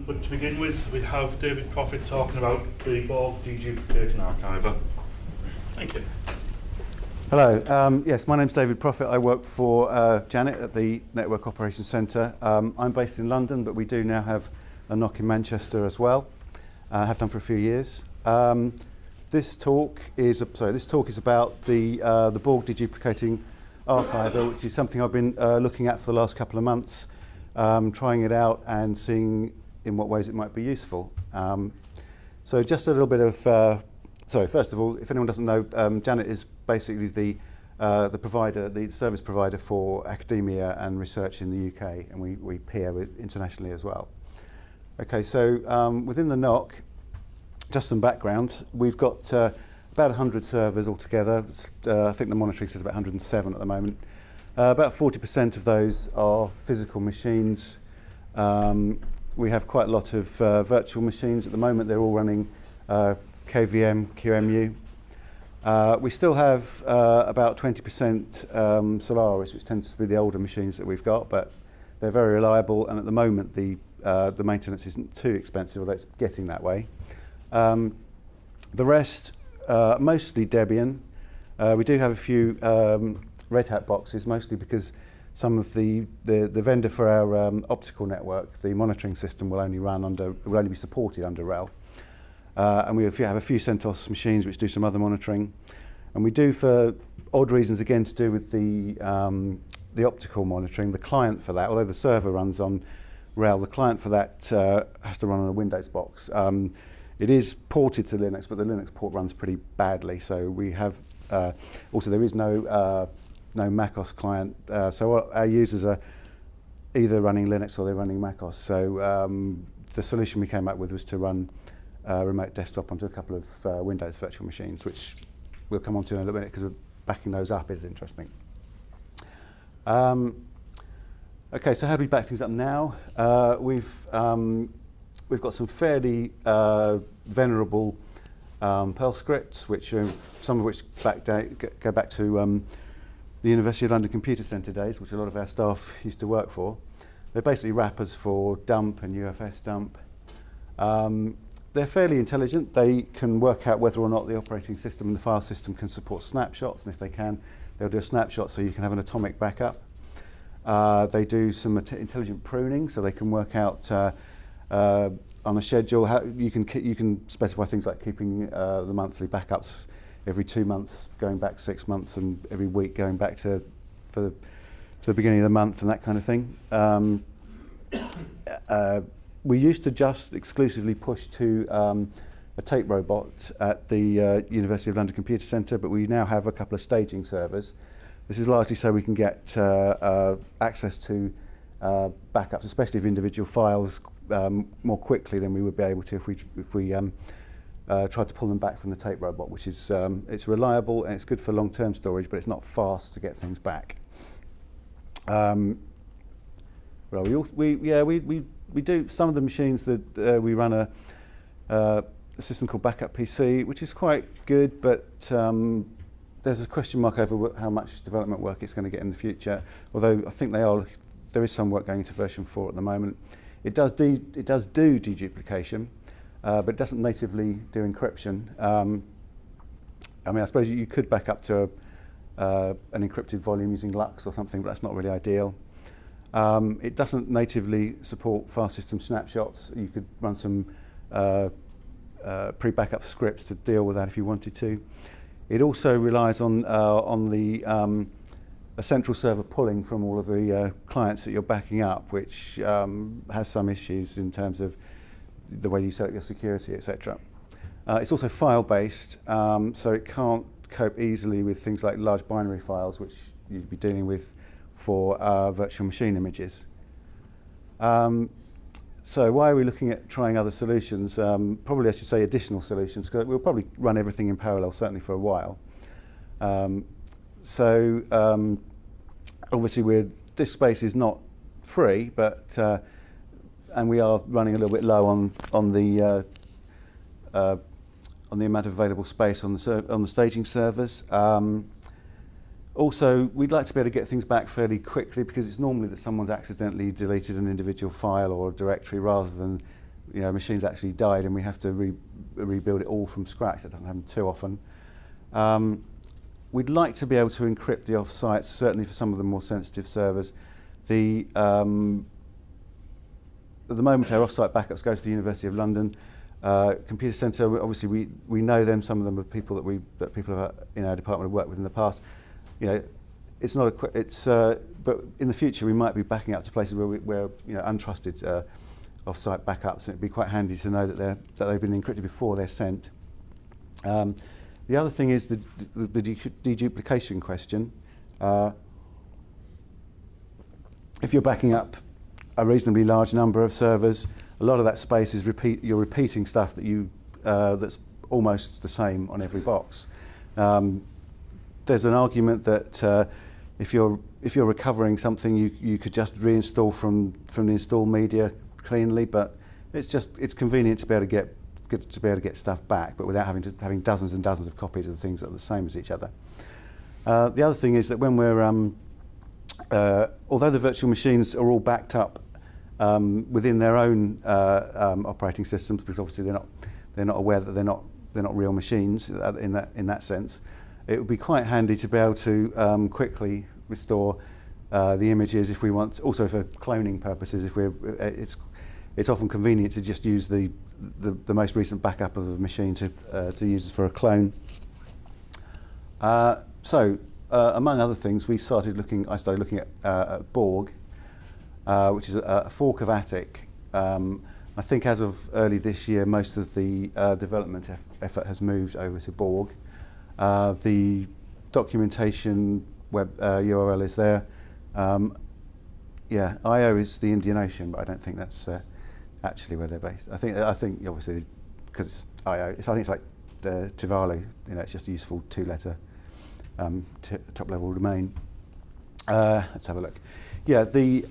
But to begin with, we have David Proffitt talking about the Borg Deduplicating Archiver. Thank you. Hello, yes, my name's David Proffitt. I work for Janet at the Network Operations Centre. I'm based in London, but we do now have a NOC in Manchester as well. Have done for a few years. This talk is about the Borg Deduplicating Archiver, which is something I've been looking at for the last couple of months, trying it out and seeing in what ways it might be useful. So just a little bit of, first of all, if anyone doesn't know, Janet is basically the provider, the service provider for academia and research in the UK, and we peer internationally as well. Okay, so within the NOC, just some background, we've got about 100 servers altogether. I think the monitoring says about 107 at the moment. About 40% of those are physical machines. We have quite a lot of virtual machines. At the moment, they're all running KVM, QEMU. We still have about 20% Solaris, which tends to be the older machines that we've got, but they're very reliable, and at the moment the maintenance isn't too expensive, although it's getting that way. The rest, mostly Debian. We do have a few Red Hat boxes, mostly because some of the vendor for our optical network, the monitoring system, will only be supported under RHEL. And we have a few CentOS machines which do some other monitoring. And we do, for odd reasons, again to do with the optical monitoring, the client for that, although the server runs on RHEL, the client for that has to run on a Windows box. It is ported to Linux, but the Linux port runs pretty badly. So we have, also there is no macOS client. So our users are either running Linux or they're running macOS. So the solution we came up with was to run remote desktop onto a couple of Windows virtual machines, which we'll come on to in a little minute because backing those up is interesting. Okay, so how do we back things up now? We've got some fairly venerable Perl scripts, which some of which go back to the University of London Computer Centre days, which a lot of our staff used to work for. They're basically wrappers for dump and UFS dump. They're fairly intelligent. They can work out whether or not the operating system and the file system can support snapshots, and if they can, they'll do a snapshot so you can have an atomic backup. They do some intelligent pruning, so they can work out on a schedule how you can specify things like keeping the monthly backups every 2 months, going back 6 months, and every week going back to the beginning of the month and that kind of thing. We used to just exclusively push to a tape robot at the University of London Computer Centre, but we now have a couple of staging servers. This is largely so we can get access to backups, especially of individual files, more quickly than we would be able to if we tried to pull them back from the tape robot, which is it's reliable and it's good for long-term storage, but it's not fast to get things back. Well, we do some of the machines that we run a system called Backup PC, which is quite good, but there's a question mark over how much development work it's going to get in the future. Although I think there is some work going into version 4 at the moment. It does do deduplication, but it doesn't natively do encryption. I mean, I suppose you could back up to an encrypted volume using Lux or something, but that's not really ideal. It doesn't natively support file system snapshots. You could run some pre-backup scripts to deal with that if you wanted to. It also relies on a central server pulling from all of the clients that you're backing up, which has some issues in terms of the way you set up your security, etc. It's also file-based, so it can't cope easily with things like large binary files, which you'd be dealing with for virtual machine images. So why are we looking at trying other solutions? Probably I should say additional solutions, because we'll probably run everything in parallel, certainly for a while. Obviously this space is not free, but and we are running a little bit low on the amount of available space on the staging servers. Also, we'd like to be able to get things back fairly quickly, because it's normally that someone's accidentally deleted an individual file or a directory, rather than machines actually died and we have to rebuild it all from scratch. That doesn't happen too often. We'd like to be able to encrypt the offsites, certainly for some of the more sensitive servers. At the moment, our offsite backups go to the University of London. Computer Centre, obviously we know them. Some of them are people that people have, in our department have worked with in the past. It's not but in the future we might be backing up to places where untrusted offsite backups. It'd be quite handy to know that they've been encrypted before they're sent. The other thing is the deduplication question. If you're backing up a reasonably large number of servers, a lot of that space is you're repeating stuff that's almost the same on every box. There's an argument that if you're recovering something, you could just reinstall from the install media cleanly, but it's convenient to be able to get stuff back, but without having dozens and dozens of copies of the things that are the same as each other. The other thing is that when we're although the virtual machines are all backed up within their own operating systems, because obviously they're not aware that they're not real machines in that sense, it would be quite handy to be able to quickly restore the images if we want. Also for cloning purposes, it's often convenient to just use the most recent backup of the machine to use for a clone. Among other things, I started looking at Borg, which is a fork of Attic. I think as of early this year, most of the development effort has moved over to Borg. The documentation web URL is there. IO is the Indian Ocean, but I don't think that's actually where they're based. I think obviously because it's IO, I think it's like Tuvalu. It's just a useful two-letter top-level domain. Let's have a look. Yeah, the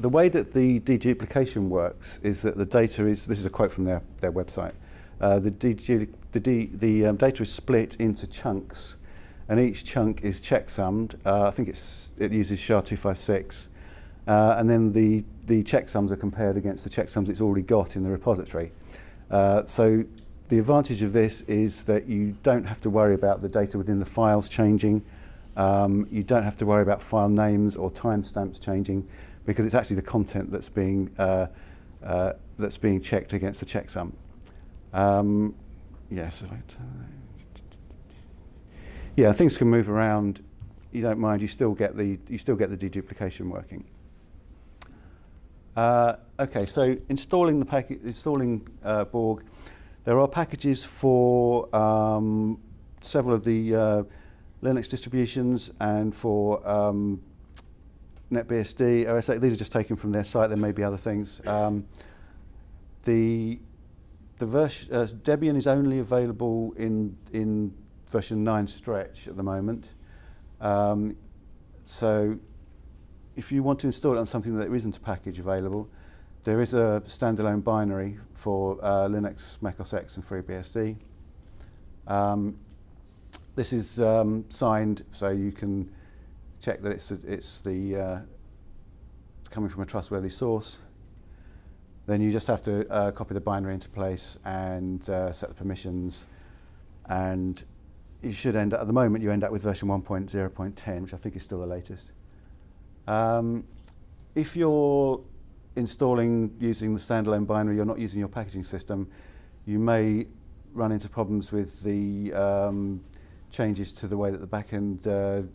way that the deduplication works is that the data is. This is a quote from their website. The data is split into chunks, and each chunk is checksummed. I think it uses SHA-256, and then the checksums are compared against the checksums it's already got in the repository. So the advantage of this is that you don't have to worry about the data within the files changing. You don't have to worry about file names or timestamps changing, because it's actually the content that's being checked against the checksum. Things can move around. You don't mind. You still get the deduplication working. Okay, so installing Borg. There are packages for several of the Linux distributions and for NetBSD, OS8. These are just taken from their site. There may be other things. The version Debian is only available in version 9 stretch at the moment. So if you want to install it on something that isn't a package available, there is a standalone binary for Linux, Mac OS X, and FreeBSD. This is signed, so you can check that it's coming from a trustworthy source. Then you just have to copy the binary into place and set the permissions, and you should end up, at the moment you end up with version 1.0.10, which I think is still the latest. If you're installing using the standalone binary, you're not using your packaging system, you may run into problems with the changes to the way that the backend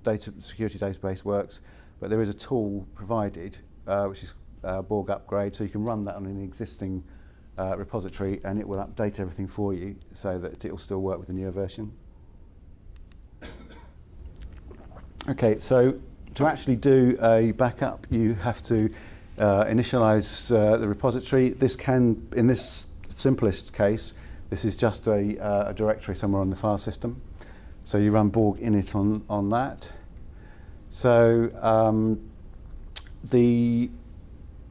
data security database works, but there is a tool provided which is Borg Upgrade, so you can run that on an existing repository and it will update everything for you so that it will still work with the newer version. Okay, so to actually do a backup, you have to initialize the repository. This can, in this simplest case, this is just a directory somewhere on the file system. So you run Borg init on that. So the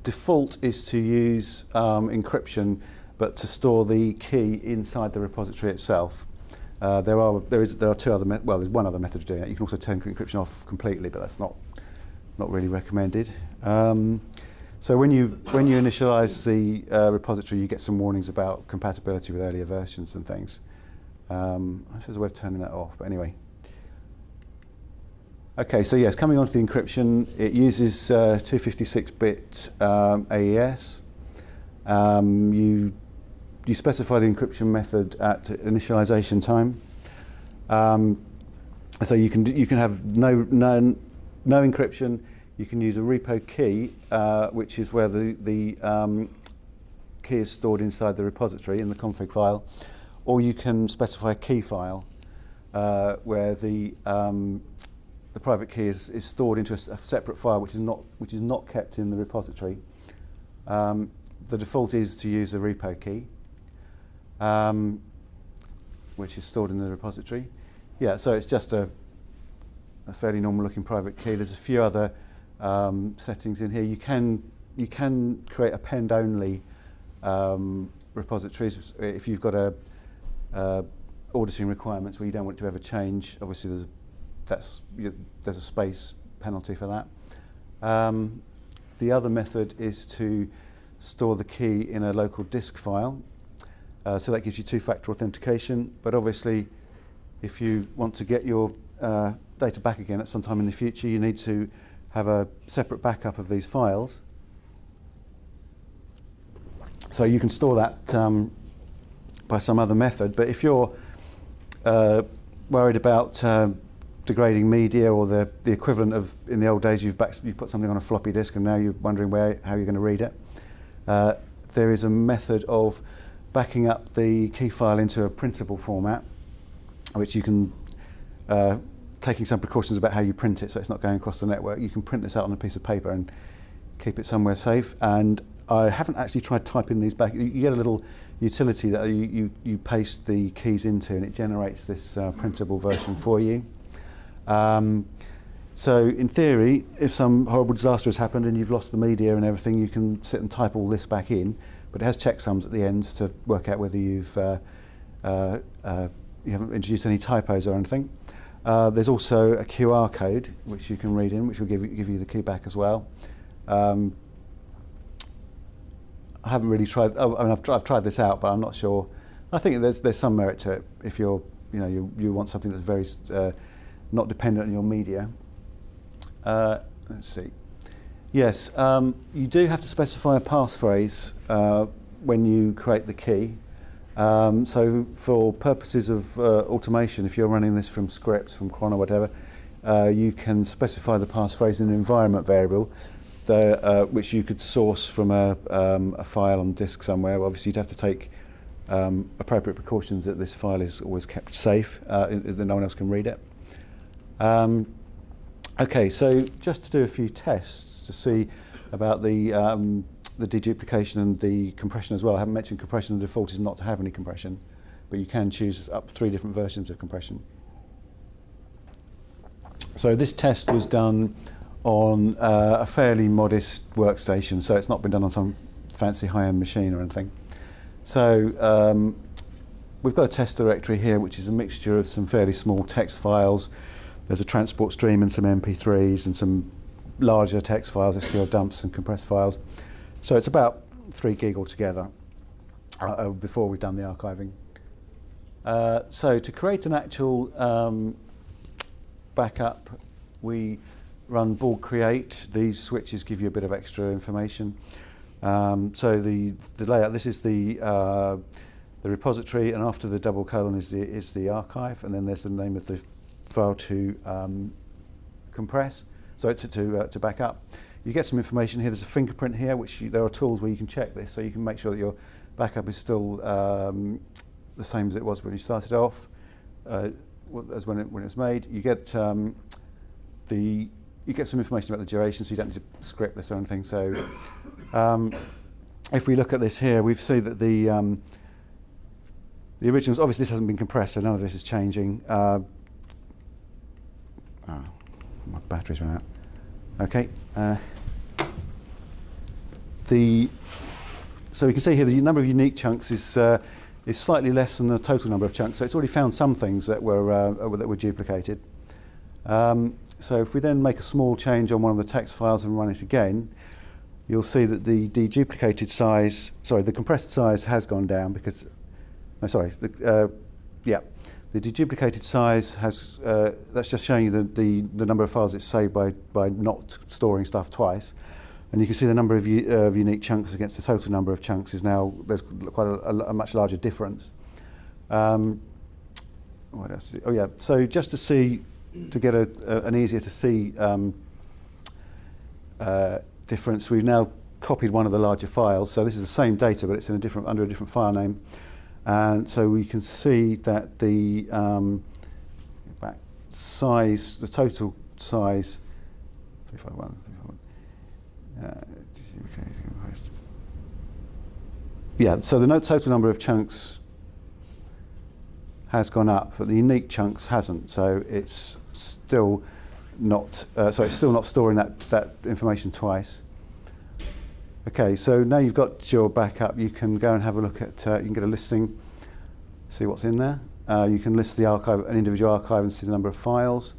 default is to use encryption, but to store the key inside the repository itself. There are two other there's one other method of doing it. You can also turn encryption off completely, but that's not really recommended. So when you initialize the repository, you get some warnings about compatibility with earlier versions and things. I suppose there's a way of turning that off, but anyway. Okay, so yes, coming on to the encryption, it uses 256-bit AES. You specify the encryption method at initialization time. So you can have no encryption. You can use a repo key, which is where the key is stored inside the repository in the config file, or you can specify a key file where the private key is stored into a separate file, which is not kept in the repository. The default is to use a repo key, which is stored in the repository. Yeah, so it's just a fairly normal-looking private key. There's a few other settings in here. You can create append-only repositories if you've got auditing requirements where you don't want it to ever change. Obviously, there's a space penalty for that. The other method is to store the key in a local disk file. So that gives you two-factor authentication. But obviously, if you want to get your data back again at some time in the future, you need to have a separate backup of these files. So you can store that by some other method. But if you're worried about degrading media, or the equivalent of, in the old days, you put something on a floppy disk and now you're wondering how you're going to read it, there is a method of backing up the key file into a printable format, which you can, taking some precautions about how you print it so it's not going across the network, you can print this out on a piece of paper and keep it somewhere safe. And I haven't actually tried typing these back. You get a little utility that you paste the keys into and it generates this printable version for you. So in theory, if some horrible disaster has happened and you've lost the media and everything, you can sit and type all this back in, but it has checksums at the end to work out whether you haven't introduced any typos or anything. There's also a QR code which you can read in, which will give you the key back as well. I haven't really tried. I've tried this out, but I'm not sure. I think there's some merit to it if you want something that's very not dependent on your media. Let's see. Yes, you do have to specify a passphrase when you create the key. So for purposes of automation, if you're running this from scripts, from cron or whatever, you can specify the passphrase in an environment variable, which you could source from a file on disk somewhere. Obviously, you'd have to take appropriate precautions that this file is always kept safe, that no one else can read it. Okay, so just to do a few tests to see about the deduplication and the compression as well. I haven't mentioned compression. The default is not to have any compression, but you can choose up to 3 different versions of compression. So this test was done on a fairly modest workstation, so it's not been done on some fancy high-end machine or anything. So we've got a test directory here, which is a mixture of some fairly small text files. There's a transport stream and some MP3s and some larger text files, SQL dumps and compressed files. So it's about 3 gig altogether before we've done the archiving. So to create an actual backup, we run Borg create. These switches give you a bit of extra information. So the layout, this is the repository, and after the double colon is the archive, and then there's the name of the file to compress, so to back up. You get some information here. There's a fingerprint here, which there are tools where you can check this, so you can make sure that your backup is still the same as it was when you started off, as when it was made. You get you get some information about the duration, so you don't need to script this or anything. So if we look at this here, we see that the originals, obviously this hasn't been compressed, so none of this is changing. My battery's run out. Okay. So we can see here the number of unique chunks is is slightly less than the total number of chunks. So it's already found some things that were duplicated. So if we then make a small change on one of the text files and run it again, you'll see that the deduplicated size, the compressed size has gone down because, the deduplicated size has, that's just showing you the number of files it's saved by not storing stuff twice. And you can see the number of unique chunks against the total number of chunks is now, there's quite a much larger difference. What else? Oh yeah, so just to get an easier to see difference, we've now copied one of the larger files. So this is the same data, but it's in under a different file name. And so we can see that the size, the total size, 351. Yeah, so the total number of chunks has gone up, but the unique chunks hasn't. So it's still not. It's still not storing that information twice. Okay, so now you've got your backup, you can go and have a look at. You can get a listing, see what's in there. You can list the archive, an individual archive, and see the number of files.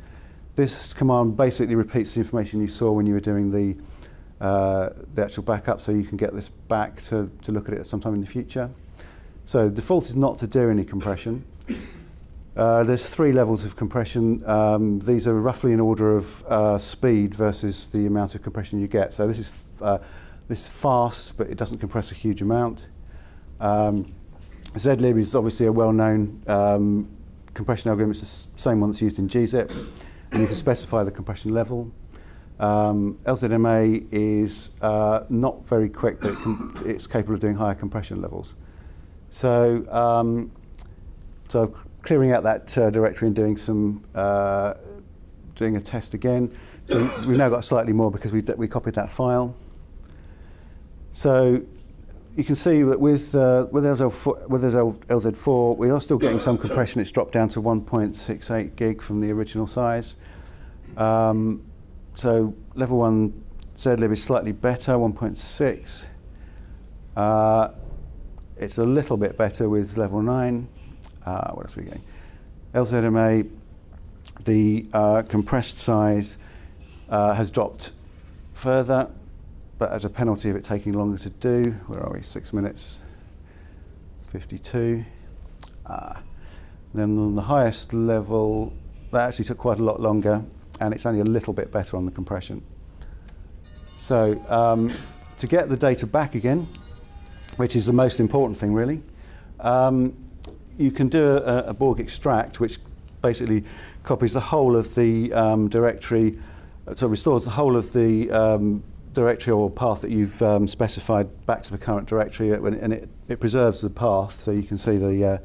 This command basically repeats the information you saw when you were doing the actual backup, so you can get this back to look at it sometime in the future. So default is not to do any compression. There's 3 levels of compression. These are roughly in order of speed versus the amount of compression you get. So this is fast, but it doesn't compress a huge amount. Zlib is obviously a well-known compression algorithm. It's the same one that's used in gzip, and you can specify the compression level. LZMA is not very quick, but it's capable of doing higher compression levels. So, clearing out that directory and doing doing a test again. So we've now got slightly more because we copied that file. So you can see that with LZ4, we are still getting some compression. It's dropped down to 1.68 gig from the original size. So level 1 zlib is slightly better, 1.6. It's a little bit better with level 9. What else are we getting? LZMA, the compressed size has dropped further, but as a penalty of it taking longer to do. Where are we? 6 minutes 52. Then on the highest level, that actually took quite a lot longer, and it's only a little bit better on the compression. So to get the data back again, which is the most important thing really, you can do a Borg extract, which basically copies the whole of the directory, so restores the whole of the directory or path that you've specified back to the current directory, and it preserves the path, so you can see the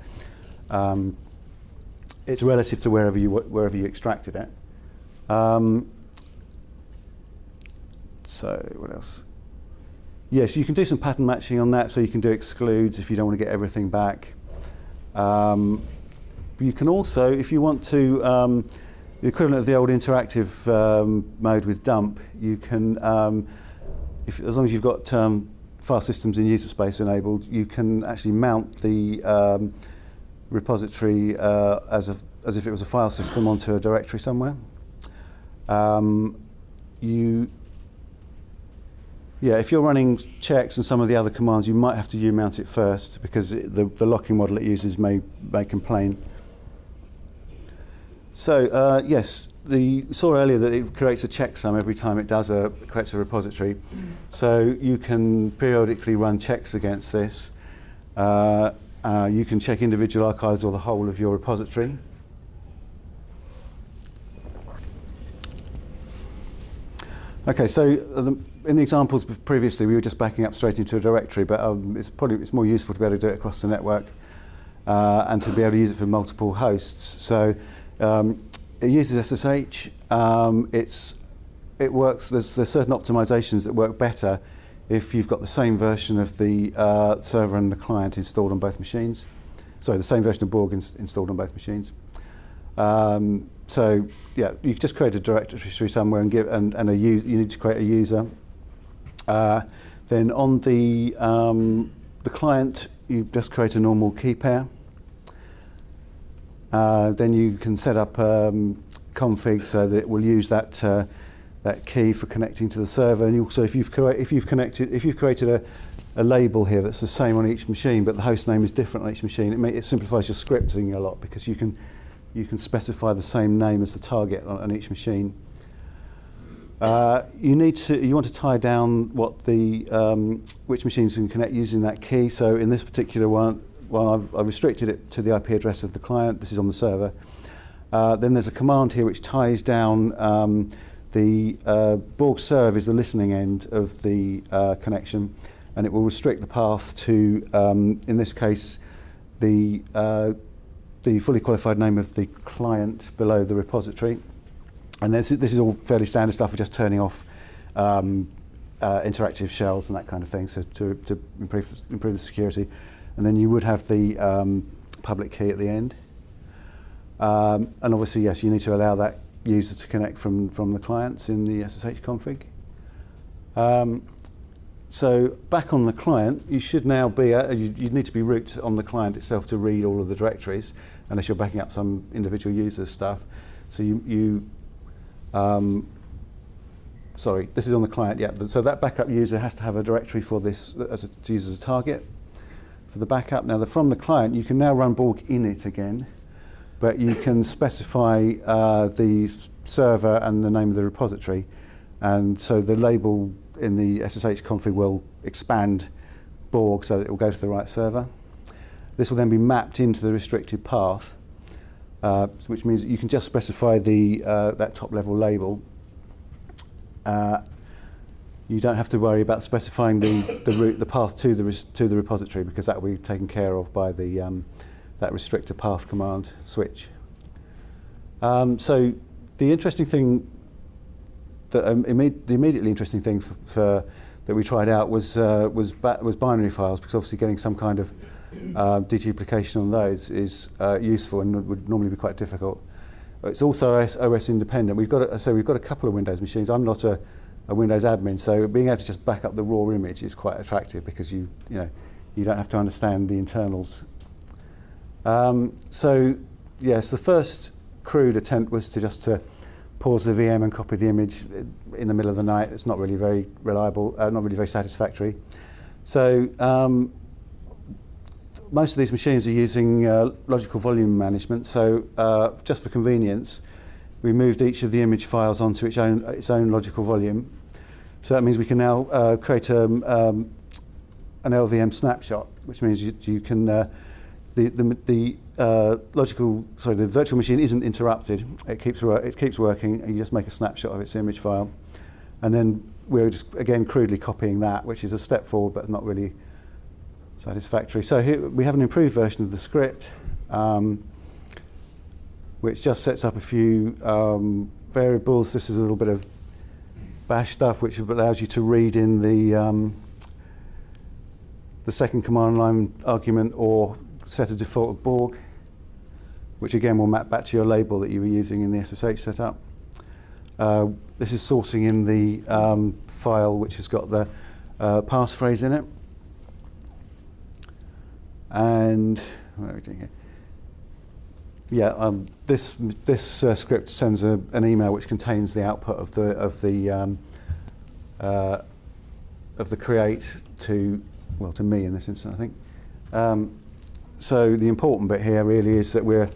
it's relative to wherever you extracted it. So what else? Yes, you can do some pattern matching on that, so you can do excludes if you don't want to get everything back. You can also, if you want to, the equivalent of the old interactive mode with dump, you can, as long as you've got file systems in user space enabled, you can actually mount the repository as if it was a file system onto a directory somewhere. If you're running checks and some of the other commands, you might have to mount it first because the locking model it uses may complain. So yes, we saw earlier that it creates a checksum every time it creates a repository. So you can periodically run checks against this. You can check individual archives or the whole of your repository. Okay, so in the examples previously, we were just backing up straight into a directory, but it's more useful to be able to do it across the network and to be able to use it for multiple hosts. So it uses SSH. It works. There's certain optimizations that work better if you've got the same version of the server and the client installed on both machines. Sorry, the same version of Borg installed on both machines. So yeah, you just create a directory somewhere and you need to create a user. Then on the client, you just create a normal key pair. Then you can set up config so that it will use that key for connecting to the server. And also, if you've created a label here that's the same on each machine, but the host name is different on each machine, it simplifies your scripting a lot, because you can specify the same name as the target on each machine. You want to tie down which machines can connect using that key. So in this particular one, I've restricted it to the IP address of the client. This is on the server. Then there's a command here which ties down the Borg serve is the listening end of the connection, and it will restrict the path to, in this case, the fully qualified name of the client below the repository. And this is all fairly standard stuff for just turning off interactive shells and that kind of thing, so to improve the security. And then you would have the public key at the end. And obviously, yes, you need to allow that user to connect from the clients in the SSH config. So back on the client, you should now be, you need to be root on the client itself to read all of the directories, unless you're backing up some individual user's stuff. So sorry, this is on the client, yeah. So that backup user has to have a directory for this to use as a target for the backup. Now, from the client, you can now run Borg init again, but you can specify the server and the name of the repository. And so the label in the SSH config will expand Borg so that it will go to the right server. This will then be mapped into the restricted path, which means that you can just specify that top level label. You don't have to worry about specifying the path to the repository, because that will be taken care of by that restrictor path command switch. So the interesting thing, the immediately interesting thing that we tried out was binary files, because obviously getting some kind of deduplication on those is useful and would normally be quite difficult. It's also OS independent. We've got a couple of Windows machines. I'm not a Windows admin, so being able to just back up the raw image is quite attractive, because you don't have to understand the internals. So yes, the first crude attempt was to pause the VM and copy the image in the middle of the night. It's not really very reliable, not really very satisfactory. So most of these machines are using logical volume management. So just for convenience, we moved each of the image files onto its own logical volume. So that means we can now create an LVM snapshot, which means you can the virtual machine isn't interrupted. It keeps working, and you just make a snapshot of its image file, and then we're just again crudely copying that, which is a step forward but not really satisfactory. So here we have an improved version of the script, which just sets up a few variables. This is a little bit of bash stuff, which allows you to read in the second command line argument, or set a default of Borg, which again will map back to your label that you were using in the SSH setup. This is sourcing in the file which has got the passphrase in it. And what are we doing here? Yeah, this script sends an email which contains the output of the create to me in this instance, I think. So the important bit here really is that we're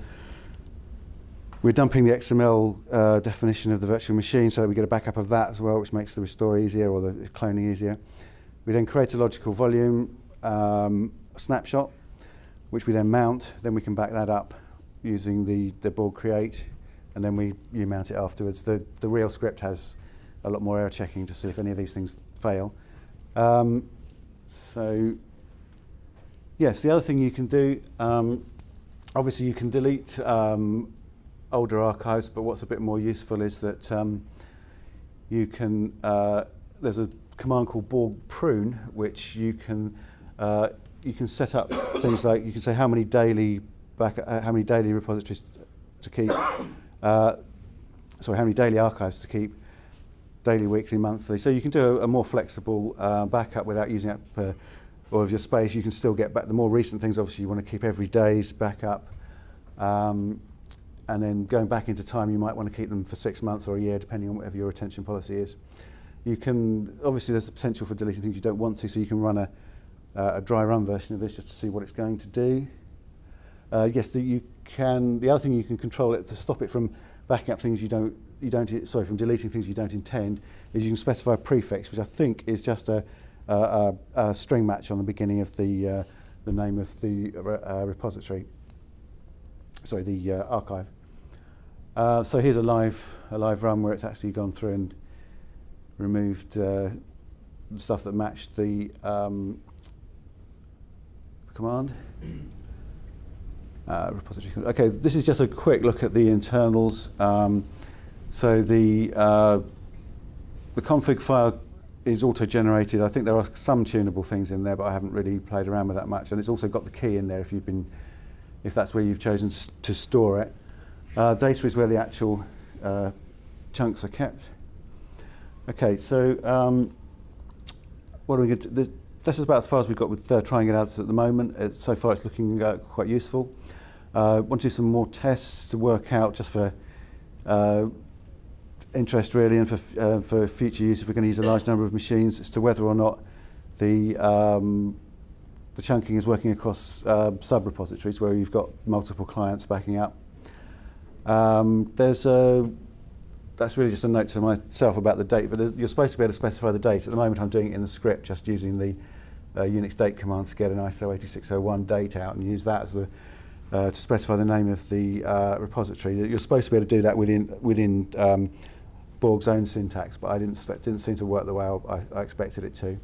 dumping the XML definition of the virtual machine, so that we get a backup of that as well, which makes the restore easier, or the cloning easier. We then create a logical volume snapshot, which we then mount. Then we can back that up using the Borg create, and then you mount it afterwards. The real script has a lot more error checking to see if any of these things fail. So yes, the other thing you can do, obviously you can delete older archives, but what's a bit more useful is that you can, there's a command called Borg Prune, which you can set up things like, you can say how many daily repositories to keep, how many daily archives to keep, daily, weekly, monthly. So you can do a more flexible backup without using up or of your space, you can still get back the more recent things. Obviously, you want to keep every day's backup. And then going back into time, you might want to keep them for 6 months or a year, depending on whatever your retention policy is. You can, obviously there's the potential for deleting things you don't want to, so you can run a dry run version of this just to see what it's going to do. Yes, the other thing you can control it to stop it from backing up things from deleting things you don't intend, is you can specify a prefix, which I think is just a string match on the beginning of the name of the repository. Sorry, the archive. So here's a live run where it's actually gone through and removed the stuff that matched the command. Repository. Okay, this is just a quick look at the internals. So the config file is auto-generated. I think there are some tunable things in there, but I haven't really played around with that much. And it's also got the key in there if that's where you've chosen to store it. Data is where the actual chunks are kept. Okay, so what are we going to do? This is about as far as we've got with trying it out at the moment. So far it's looking quite useful. Want to do some more tests to work out, just for interest really, and for future use, if we're going to use a large number of machines, as to whether or not the chunking is working across sub-repositories where you've got multiple clients backing up. That's really just a note to myself about the date, but you're supposed to be able to specify the date. At the moment I'm doing it in the script, just using the Unix date command to get an ISO 8601 date out and use that as to specify the name of the repository. You're supposed to be able to do that within Borg's own syntax, but it didn't seem to work the way I expected it to.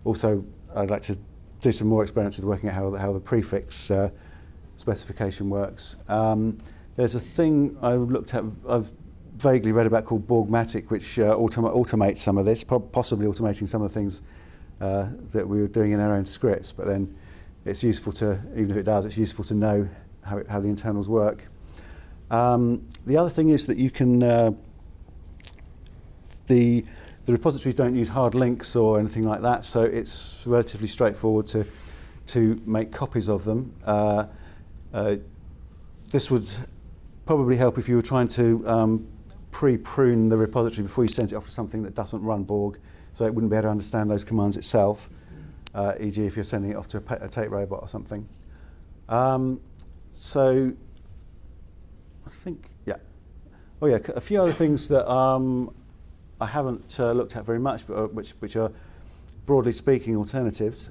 Also, I'd like to do some more experiments with working out how the prefix specification works. There's a thing I've vaguely read about called Borgmatic, which automates some of this, possibly automating some of the things that we were doing in our own scripts, but then it's useful to, even if it does, it's useful to know how the internals work. The other thing is that you can, the repositories don't use hard links or anything like that, so it's relatively straightforward to make copies of them. This would probably help if you were trying to pre-prune the repository before you sent it off to something that doesn't run Borg, so it wouldn't be able to understand those commands itself, e.g. if you're sending it off to a tape robot or something. So I think, yeah. Oh yeah, a few other things that I haven't looked at very much, but which are, broadly speaking, alternatives.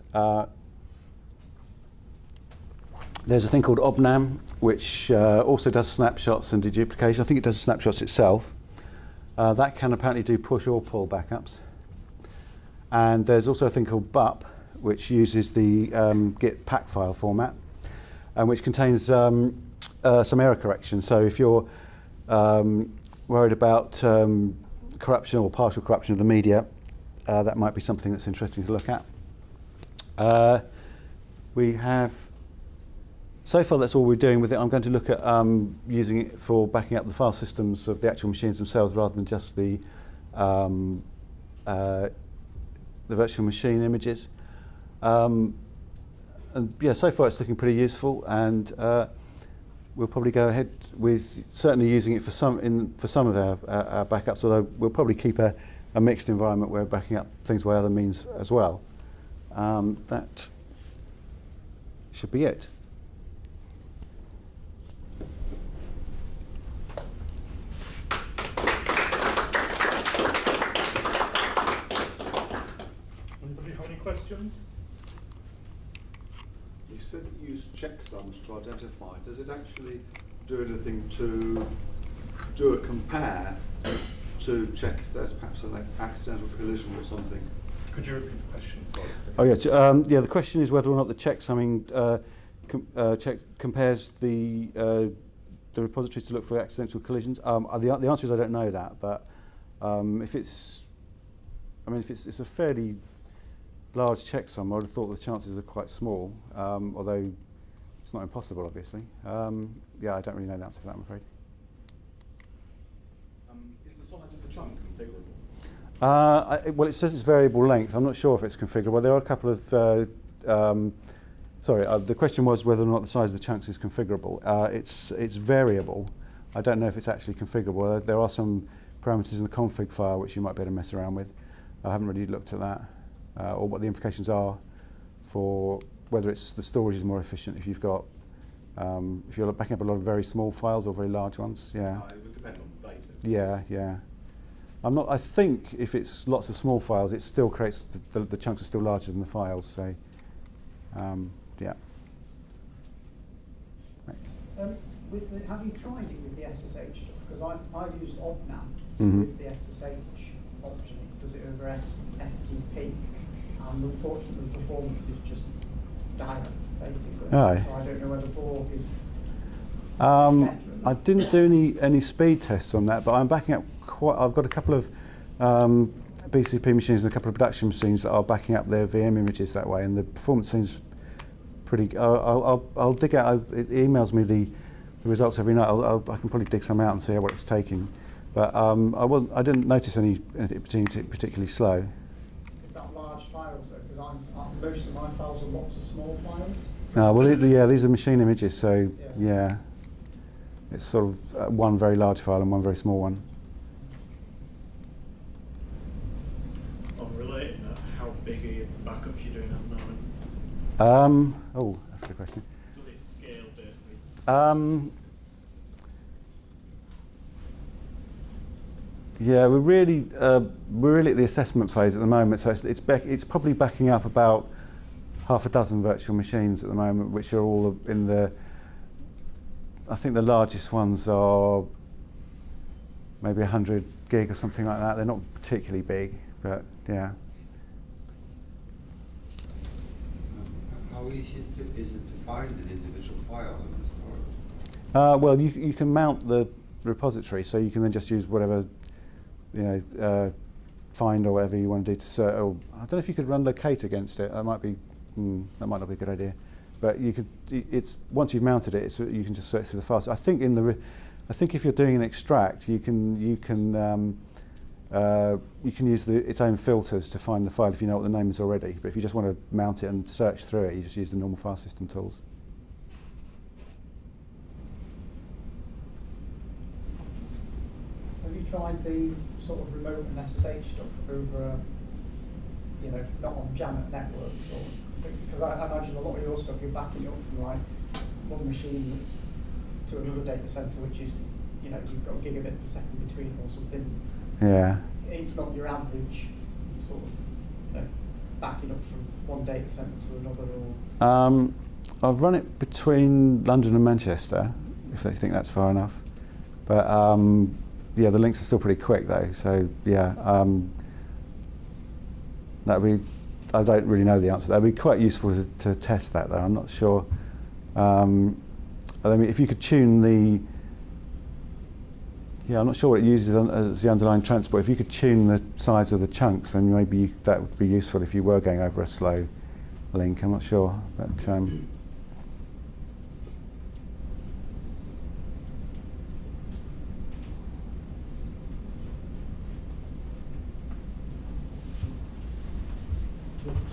There's a thing called Obnam, which also does snapshots and deduplication. I think it does snapshots itself. That can apparently do push or pull backups. And there's also a thing called BUP, which uses the Git pack file format, and which contains some error correction. So if you're worried about corruption or partial corruption of the media, that might be something that's interesting to look at. We have, so far that's all we're doing with it. I'm going to look at using it for backing up the file systems of the actual machines themselves rather than just the virtual machine images. And yeah, so far it's looking pretty useful, and we'll probably go ahead with certainly using it for some of our backups, although we'll probably keep a mixed environment where we're backing up things by other means as well. That should be it. Anybody have any questions? You said that you use checksums to identify. Does it actually do anything to do a compare to check if there's perhaps an accidental collision or something? Could you repeat the question? Sorry. Oh yes, yeah. The question is whether or not the checksumming compares the repositories to look for accidental collisions. The answer is I don't know that, but if it's a fairly large checksum, I would have thought the chances are quite small, although it's not impossible, obviously. Yeah, I don't really know the answer to that, I'm afraid. Is the size of the chunk configurable? Well, it says it's variable length. I'm not sure if it's configurable. There are a couple of sorry, the question was whether or not the size of the chunks is configurable. It's variable. I don't know if it's actually configurable. There are some parameters in the config file which you might be able to mess around with. I haven't really looked at that, or what the implications are for whether it's the storage is more efficient if you've got, if you're backing up a lot of very small files or very large ones. Yeah. It would depend on the data. Yeah, yeah. I think if it's lots of small files, it still creates the chunks are still larger than the files. So, yeah. Have you tried it with the SSH stuff? Because I've used OpNam Mm-hmm. with the SSH option. It does it over FTP, and unfortunately the performance is just dire, basically. Aye. So I don't know whether Borg is. I didn't do any speed tests on that, but I'm backing up I've got a couple of BCP machines and a couple of production machines that are backing up their VM images that way, and the performance seems pretty. I'll dig out. It emails me the results every night. I can probably dig some out and see what it's taking, but I didn't notice anything particularly slow. Is that large files though? Because most of my files are lots of small files. Well, yeah, these are machine images, so yeah, it's sort of one very large file and one very small one. On relating that, how big are your backups you're doing at the moment? Oh, that's a good question. Does it scale basically? Yeah, we're really at the assessment phase at the moment, so it's probably backing up about half a dozen virtual machines at the moment, which are all in the. I think the largest ones are maybe 100 gig or something like that. They're not particularly big, but yeah. How easy is it to find an individual file in the storage? Well, you can mount the repository, so you can then just use whatever, find or whatever you want to do to search. Or I don't know if you could run locate against it. That might not be a good idea. But you could. It's once you've mounted it, you can just search through the files. I think if you're doing an extract, you can use its own filters to find the file if you know what the name is already. But if you just want to mount it and search through it, you just use the normal file system tools. Have you tried the sort of remote and SSH stuff over, not on Janet networks, or because I imagine a lot of your stuff you're backing up from like one machine that's to another data center, which is, you've got a gigabit per second between or something. Yeah. It's not your average sort of, backing up from one data center to another, or. I've run it between London and Manchester, if they think that's far enough. But yeah, the links are still pretty quick though. So yeah, I don't really know the answer. That'd be quite useful to test that though. I'm not sure. I mean, if you could tune the. Yeah, I'm not sure what it uses as the underlying transport. If you could tune the size of the chunks, then maybe that would be useful if you were going over a slow link. I'm not sure, but.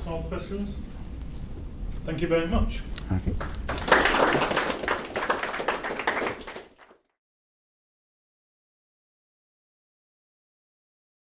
More questions? Thank you very much. Okay.